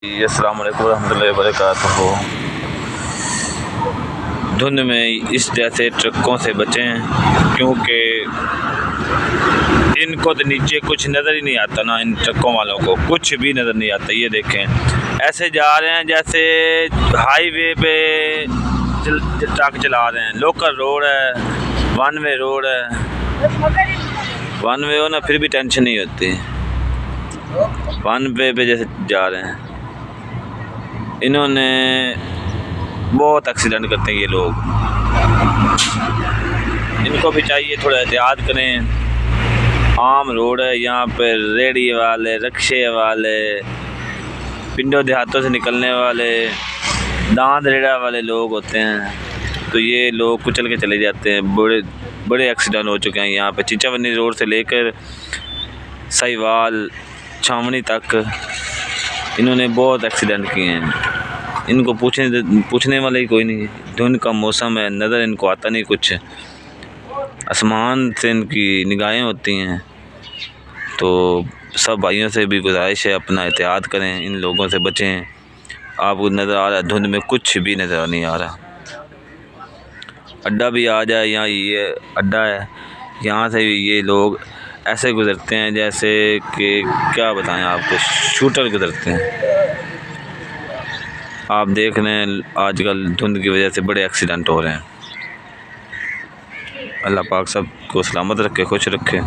अस्सलाम वालेकुम रहमतुल्लाहि व बरकातुहू। धुंध में इस जैसे ट्रकों से बचें, क्योंकि इनको तो नीचे कुछ नज़र ही नहीं आता ना। इन ट्रकों वालों को कुछ भी नज़र नहीं आता। ये देखें, ऐसे जा रहे हैं जैसे हाईवे पे ट्रक चला रहे हैं। लोकल रोड है, वन वे रोड है। वन वे हो ना, फिर भी टेंशन नहीं होती। वन वे पे जैसे जा रहे हैं। इन्होंने बहुत एक्सीडेंट करते हैं ये लोग। इनको भी चाहिए थोड़ा एहतियात करें। आम रोड है, यहाँ पर रेडी वाले, रिक्शे वाले, पिंडों देहातों से निकलने वाले, दांत रेड़ा वाले लोग होते हैं, तो ये लोग कुचल के चले जाते हैं। बड़े बड़े एक्सीडेंट हो चुके हैं यहाँ पे। चिंचावनी रोड से लेकर साहिवाल छावनी तक इन्होंने बहुत एक्सीडेंट किए हैं। इनको पूछने वाला ही कोई नहीं। धुंध का मौसम है, नज़र इनको आता नहीं कुछ। आसमान से इनकी निगाहें होती हैं। तो सब भाइयों से भी गुजारिश है, अपना एहतियात करें, इन लोगों से बचें। आपको नज़र आ रहा है धुंध में कुछ भी नज़र नहीं आ रहा। अड्डा भी आ जाए, यहाँ ये अड्डा है, यहाँ से ये लोग ऐसे गुज़रते हैं जैसे कि क्या बताएं आपको, शूटर गुज़रते हैं। आप देख रहे हैं आजकल धुंध की वजह से बड़े एक्सीडेंट हो रहे हैं। अल्लाह पाक सब को सलामत रखे, खुश रखे।